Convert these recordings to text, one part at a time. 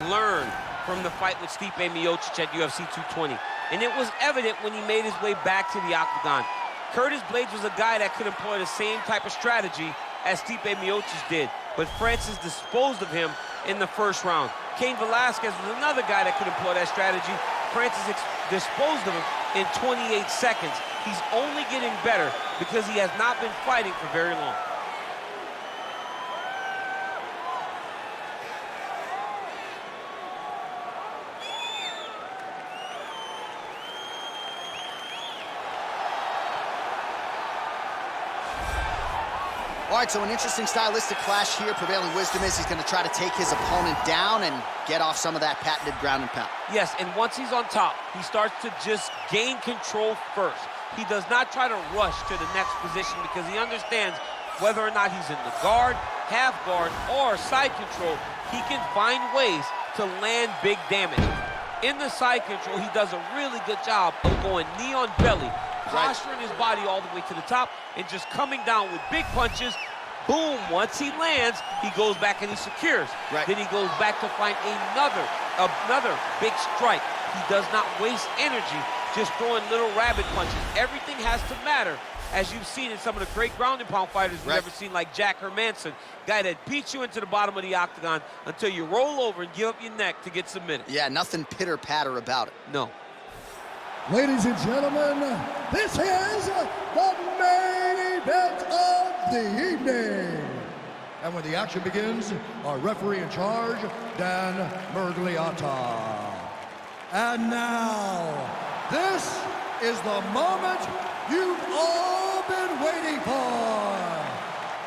Learn from the fight with Stipe Miocic at UFC 220. And it was evident when he made his way back to the octagon. Curtis Blaydes was a guy that could employ the same type of strategy as Stipe Miocic did, but Francis disposed of him in the first round. Cain Velasquez was another guy that could employ that strategy. Francis disposed of him in 28 seconds. He's only getting better because he has not been fighting for very long. All right, so an interesting stylistic clash here. Prevailing wisdom is he's going to try to take his opponent down and get off some of that patented ground and pound. Yes, and once he's on top, he starts to just gain control first. He does not try to rush to the next position because he understands whether or not he's in the guard, half guard, or side control, he can find ways to land big damage. In the side control, he does a really good job of going knee on belly, posturing his body all the way to the top, and just coming down with big punches. Boom, once he lands, he goes back and he secures. Then he goes back to find another big strike. He does not waste energy just throwing little rabbit punches. Everything has to matter, as you've seen in some of the great ground and pound fighters we've ever seen, like Jack Hermanson, guy that beats you into the bottom of the octagon until you roll over and give up your neck to get submitted. Yeah, nothing pitter-patter about it. No. Ladies and gentlemen, this is the main event of the evening. And when the action begins, our referee in charge, Dan Mergliata. And now, this is the moment you've all been waiting for.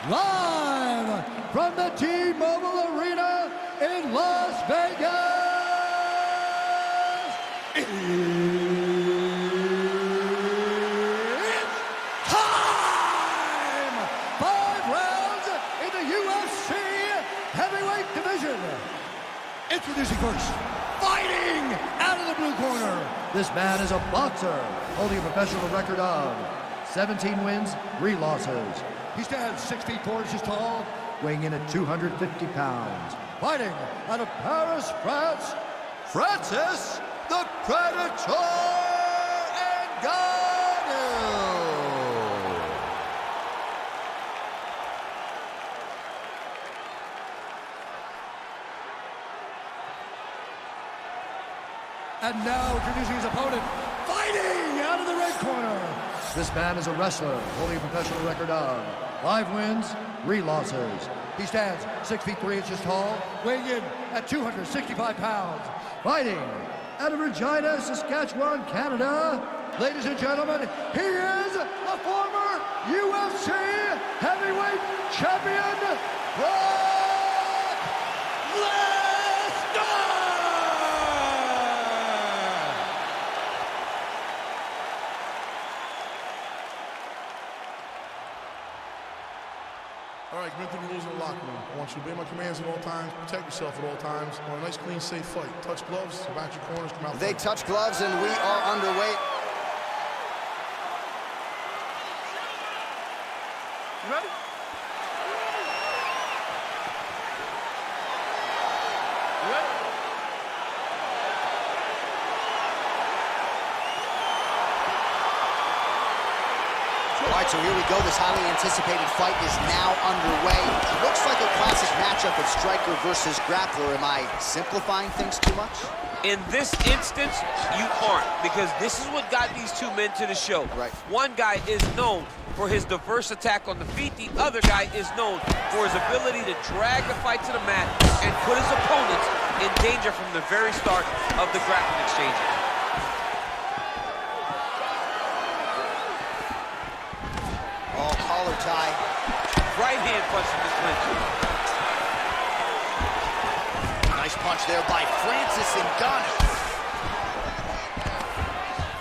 Live from the T-Mobile Arena in Las Vegas. Introducing first, fighting out of the blue corner. This man is a boxer, holding a professional record of 17 wins, 3 losses. He stands 6 feet 4 inches tall, weighing in at 250 pounds. Fighting out of Paris, France, Francis the Predator Ngannou. And now introducing his opponent, fighting out of the red corner. This man is a wrestler, holding a professional record of 5 wins, 3 losses. He stands 6 feet 3 inches tall, weighing in at 265 pounds. Fighting out of Regina, Saskatchewan, Canada. Ladies and gentlemen, he is the former UFC heavyweight champion, Brock Lesnar! All right, commit to the rules in the locker room. I want you to obey my commands at all times, protect yourself at all times. I want a nice, clean, safe fight. Touch gloves, back your corners, come out. They touch gloves, and we are underway. You ready? You ready? All right, so here we go. This highly anticipated fight is now underway. It looks like a classic matchup of striker versus grappler. Am I simplifying things too much? In this instance, you aren't, because this is what got these two men to the show. One guy is known for his diverse attack on the feet. The other guy is known for his ability to drag the fight to the mat and put his opponents in danger from the very start of the grappling exchange. Collar tie. Right hand punch from the clinch. Nice punch there by Francis Ngannou.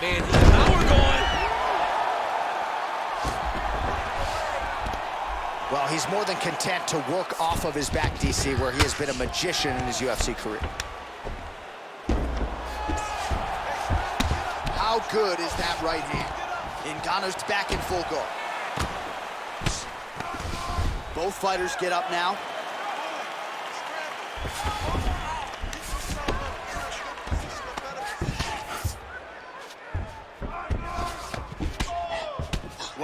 Man, now we're going. Well, he's more than content to work off of his back, DC, where he has been a magician in his UFC career. How good is that right hand? Ngannou's back in full guard. Both fighters get up now.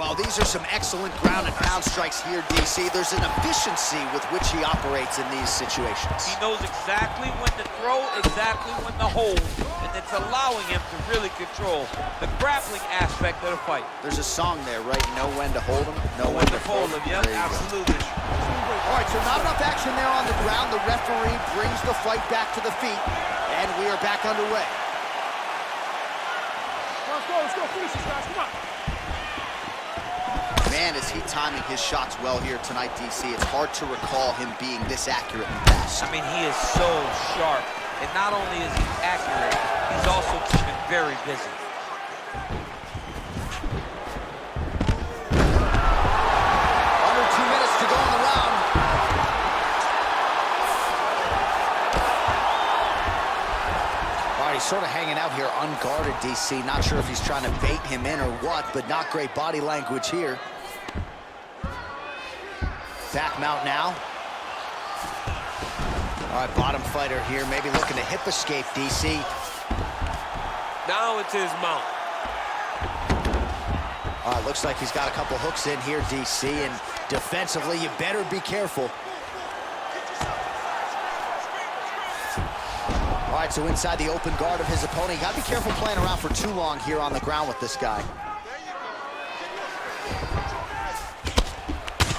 Well, these are some excellent ground and pound strikes here, DC. There's an efficiency with which he operates in these situations. He knows exactly when to throw, exactly when to hold, and it's allowing him to really control the grappling aspect of the fight. There's a song there, right? Know when to hold him, know when to hold him. Yep, absolutely. All right, so not enough action there on the ground. The referee brings the fight back to the feet, and we are back underway. Let's go, finish this, guys, come on. Man, is he timing his shots well here tonight, DC. It's hard to recall him being this accurate in the past. I mean, he is so sharp. And not only is he accurate, he's also keeping very busy. Under 2 minutes to go in the round. All right, he's sort of hanging out here unguarded, DC. Not sure if he's trying to bait him in or what, but not great body language here. Back mount now. All right, bottom fighter here, maybe looking to hip escape, DC. Now it's his mount. All right, looks like he's got a couple hooks in here, DC, and defensively, you better be careful. All right, so inside the open guard of his opponent, you gotta be careful playing around for too long here on the ground with this guy.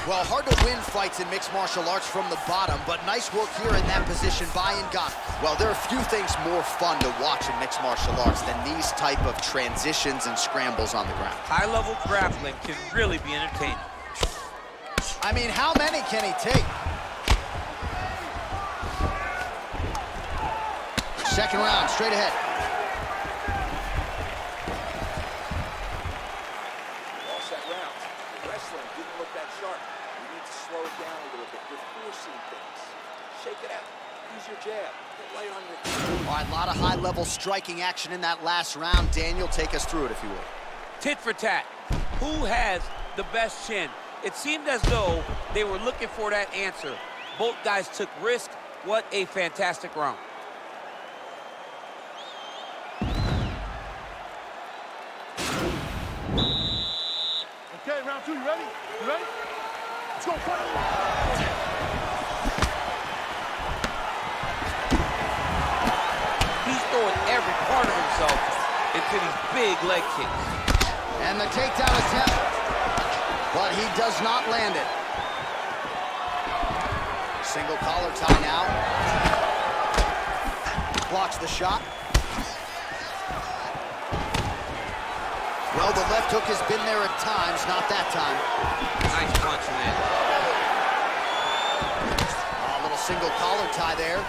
Well, hard to win fights in mixed martial arts from the bottom, but nice work here in that position by Ngannou. Well, there are few things more fun to watch in mixed martial arts than these type of transitions and scrambles on the ground. High-level grappling can really be entertaining. I mean, how many can he take? Second round, straight ahead. All set rounds. The wrestling didn't look that sharp. We need to slow it down a little bit. You're forcing things. Shake it out. Use your jab. Get light on your... All right, a lot of high-level striking action in that last round. Daniel, take us through it, if you will. Tit for tat. Who has the best chin? It seemed as though they were looking for that answer. Both guys took risk. What a fantastic round. Okay, round two, you ready? You ready? Let's go, fight! He's throwing every part of himself into these big leg kicks. And the takedown attempt, but he does not land it. Single collar tie now. Blocks the shot. Well, the left hook has been there at times, not that time. Nice punch, man. A little single collar tie there.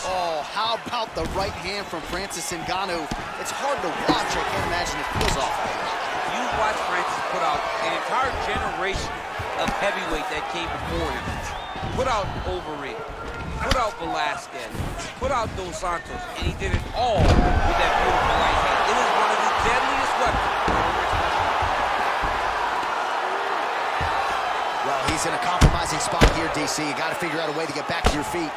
Oh, how about the right hand from Francis Ngannou? It's hard to watch. I can't imagine it feels awful. You watch Francis put out an entire generation of heavyweight that came before him. Put out Overeem, put out Velasquez, put out Dos Santos, and he did it all with that beautiful right hand. It is one of the deadliest weapons. Well, he's in a compromising spot here, DC. You got to figure out a way to get back to your feet.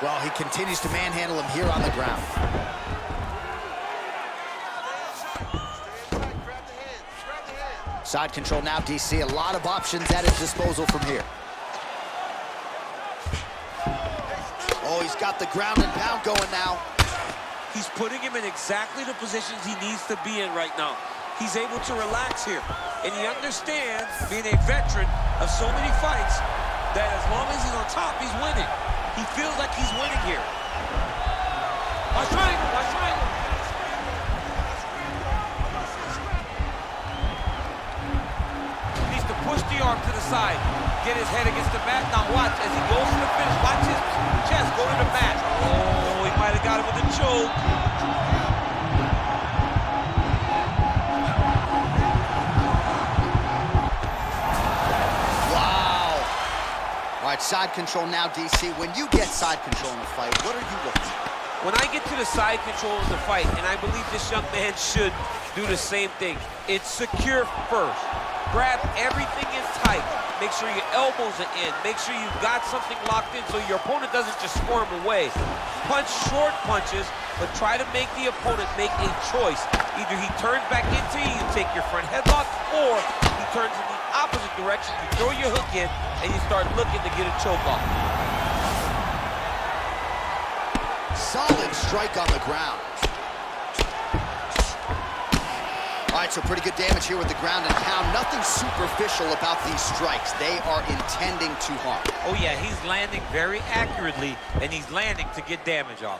Well, he continues to manhandle him here on the ground. Side control now, DC. A lot of options at his disposal from here. Oh, he's got the ground and pound going now. He's putting him in exactly the positions he needs to be in right now. He's able to relax here. And he understands, being a veteran of so many fights, that as long as he's on top, he's winning. He feels like he's winning here. Watch triangle, watch triangle. He needs to push the arm to the side, get his head against the mat. Now watch, as he goes to the finish, watch his chest go to the mat. Oh, he might have got him with a choke. All right, side control now, DC. When you get side control in the fight, what are you looking for? When I get to the side control of the fight, and I believe this young man should do the same thing, it's secure first. Grab everything in tight. Make sure your elbows are in. Make sure you've got something locked in so your opponent doesn't just squirm away. Punch short punches, but try to make the opponent make a choice. Either he turns back into you, you take your front headlock, or he turns in the opposite direction, you throw your hook in, and you start looking to get a choke off. Solid strike on the ground. All right, so pretty good damage here with the ground and pound. Nothing superficial about these strikes. They are intending to harm. Oh yeah, he's landing very accurately, and he's landing to get damage off.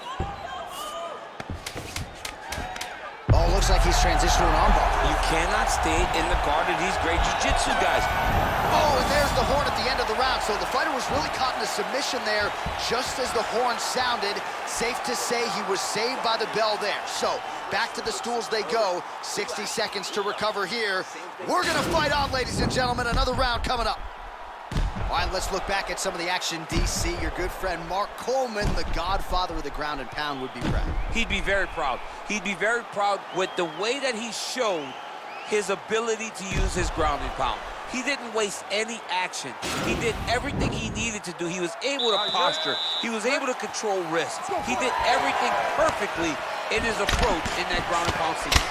Oh, looks like he's transitioned to an armbar. You cannot stay in the guard of these great jiu-jitsu guys. Oh, and there's the horn at the end of the round. So the fighter was really caught in a submission there just as the horn sounded. Safe to say he was saved by the bell there. So back to the stools they go. 60 seconds to recover here. We're going to fight on, ladies and gentlemen. Another round coming up. All right, let's look back at some of the action. DC, your good friend Mark Coleman, the godfather of the ground and pound, would be proud. He'd be very proud. He'd be very proud with the way that he showed his ability to use his ground and pound. He didn't waste any action. He did everything he needed to do. He was able to posture. He was able to control wrist. He did everything perfectly in his approach in that ground and pound sequence.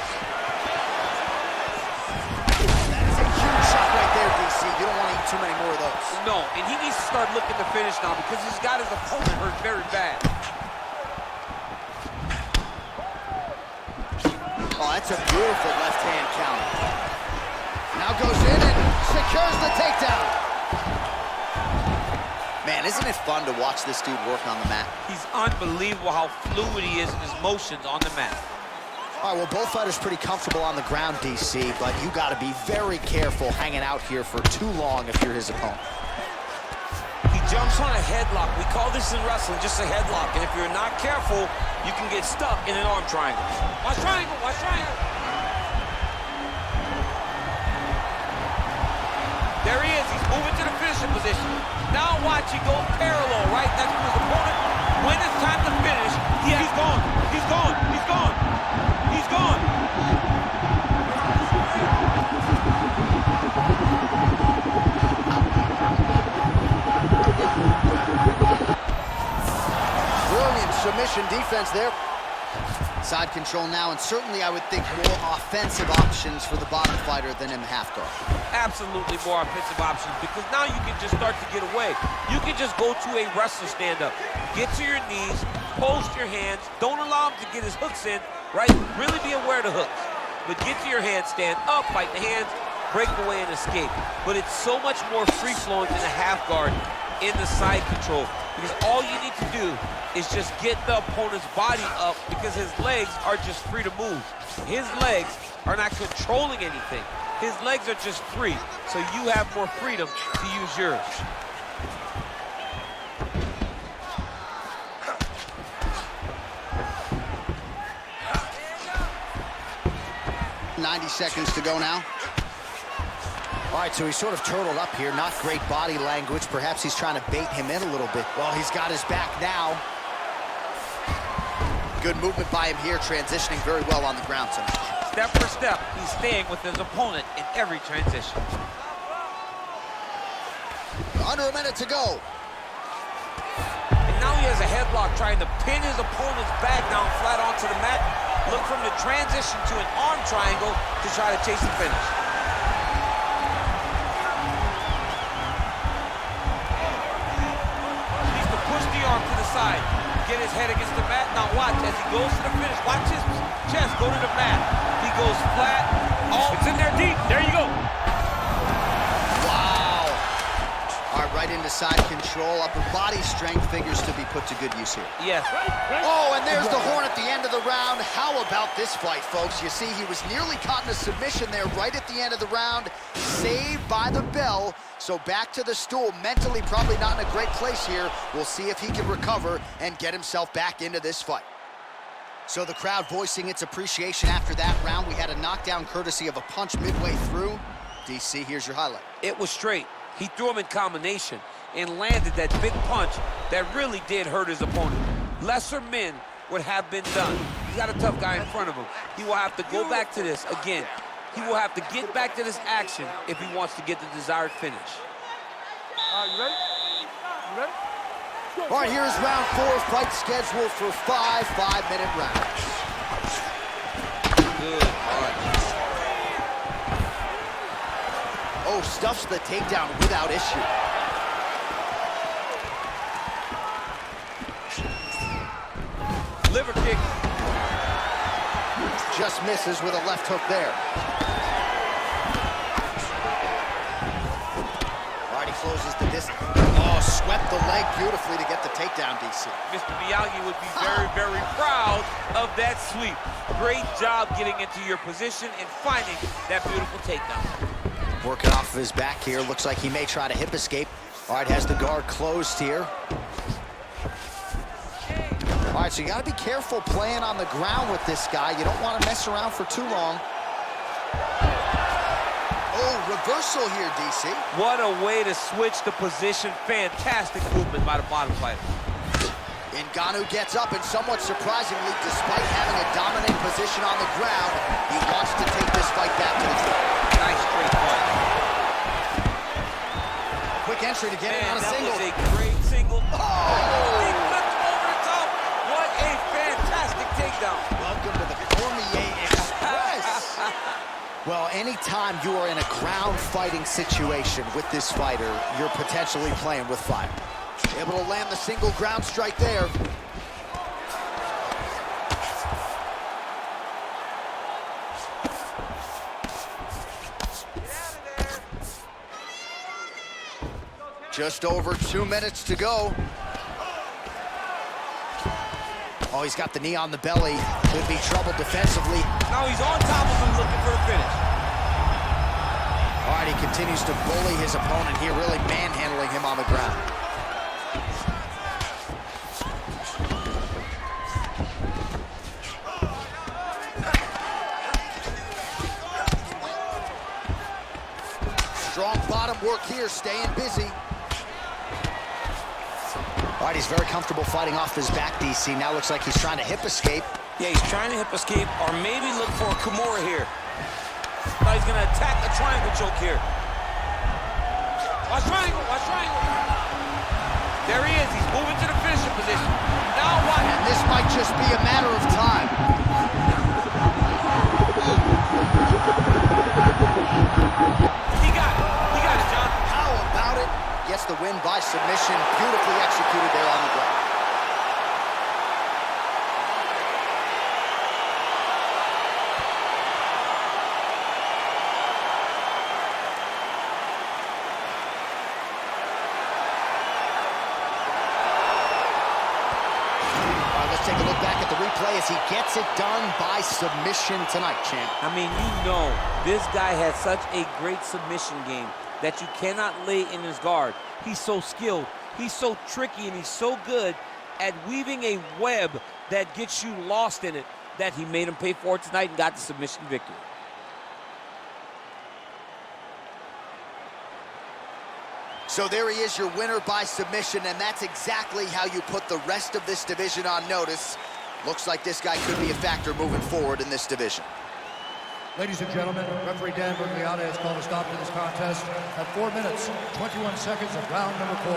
That is a huge shot right there, DC. You don't want to eat too many more of those. No, and he needs to start looking to finish now because he's got his opponent hurt very bad. Oh, that's a beautiful left-hand counter. Now goes in and secures the takedown. Man, isn't it fun to watch this dude work on the mat? He's unbelievable how fluid he is in his motions on the mat. All right, well, both fighters pretty comfortable on the ground, DC, but you got to be very careful hanging out here for too long if you're his opponent. He jumps on a headlock. We call this in wrestling just a headlock, and if you're not careful, you can get stuck in an arm triangle. Watch triangle, watch triangle. There he is, he's moving to the finishing position. Now watch, he goes parallel right next to his opponent. When it's time to finish, he's gone, he's gone, he's gone, he's gone. Brilliant submission defense there. Side control now, and certainly I would think more offensive options for the bottom fighter than in the half guard. Absolutely more offensive options because now you can just start to get away. You can just go to a wrestler stand-up. Get to your knees, post your hands, don't allow him to get his hooks in, right? Really be aware of the hooks. But get to your hands, stand up, fight the hands, break away and escape. But it's so much more free-flowing than a half guard in the side control because all you need to do is just get the opponent's body up because his legs are just free to move. His legs are not controlling anything. His legs are just free, so you have more freedom to use yours. .90 seconds to go now. All right, so he's sort of turtled up here. Not great body language. Perhaps he's trying to bait him in a little bit. Well, he's got his back now. Good movement by him here, transitioning very well on the ground tonight. Step for step, he's staying with his opponent in every transition. Under a minute to go. And now he has a headlock trying to pin his opponent's back down flat onto the mat. Look from the transition to an arm triangle to try to chase the finish. Needs to push the arm to the side. Get his head against the mat. Now watch as he goes to the finish. Watch his chest go to the mat. He goes flat. Oh, it's in there deep. There you go. Wow. All right, right into side control. Upper body strength figures to be put to good use here. Yes. Oh, and there's the horn at the end of the round. How about this fight, folks? You see, he was nearly caught in a submission there right at the end of the round. Saved by the bell. So back to the stool. Mentally probably not in a great place here. We'll see if he can recover and get himself back into this fight. So the crowd voicing its appreciation after that round. We had a knockdown courtesy of a punch midway through. DC, here's your highlight. It was straight. He threw him in combination and landed that big punch that really did hurt his opponent. Lesser men would have been done. He's got a tough guy in front of him. He will have to go back to this again. He will have to get back to this action if he wants to get the desired finish. All right, you ready? You ready? All right, here's round 4, fight scheduled for 5 5-minute rounds. Good punch. Oh, stuffs the takedown without issue. Liver kick. Just misses with a left hook there. All right, he closes the distance. Oh, swept the leg beautifully to get the takedown, DC. Mr. Miyagi would be very, very proud of that sweep. Great job getting into your position and finding that beautiful takedown. Working off of his back here. Looks like he may try to hip escape. All right, has the guard closed here. All right, so you got to be careful playing on the ground with this guy. You don't want to mess around for too long. Oh, reversal here, DC. What a way to switch the position. Fantastic movement by the bottom fighter. Ngannou gets up, and somewhat surprisingly, despite having a dominant position on the ground, he wants to take this fight back to the top. Nice straight punch. Quick entry to get in on a single. That was a great single. Oh! He flipped him over the top. What a fantastic takedown. Welcome to the Cormier Express. Well, anytime you are in a ground fighting situation with this fighter, you're potentially playing with fire. Able to land the single ground strike there. Just over 2 minutes to go. Oh, he's got the knee on the belly. Could be trouble defensively. Now he's on top of him looking for the finish. All right, he continues to bully his opponent here, really manhandling him on the ground. Strong bottom work here, staying busy. All right, he's very comfortable fighting off his back, DC. Now looks like he's trying to hip escape. Yeah, he's trying to hip escape or maybe look for a Kimura here. Now he's going to attack a triangle choke here. Watch triangle, watch triangle. There he is. He's moving to the finishing position. Now what? And this might just be a matter of time. He got it. He got it, John. How about it? Gets the win by submission. Beautifully executed there on the ground. All right, let's take a look back at the replay as he gets it done by submission tonight, champ. I mean, you know, this guy has such a great submission game that you cannot lay in his guard. He's so skilled, he's so tricky, and he's so good at weaving a web that gets you lost in it that he made him pay for it tonight and got the submission victory. So there he is, your winner by submission, and that's exactly how you put the rest of this division on notice. Looks like this guy could be a factor moving forward in this division. Ladies and gentlemen, referee Dan Bergliata has called a stop to this contest at 4 minutes, 21 seconds of round number 4.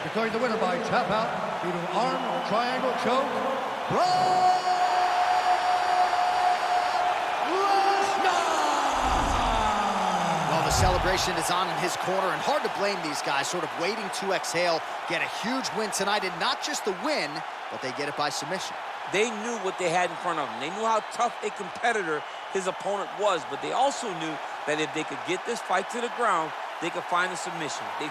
Declaring the winner by tap out due to arm triangle choke, Brock Lesnar! Well, the celebration is on in his corner, and hard to blame these guys, sort of waiting to exhale, get a huge win tonight, and not just the win, but they get it by submission. They knew what they had in front of them. They knew how tough a competitor his opponent was, but they also knew that if they could get this fight to the ground, they could find a submission. They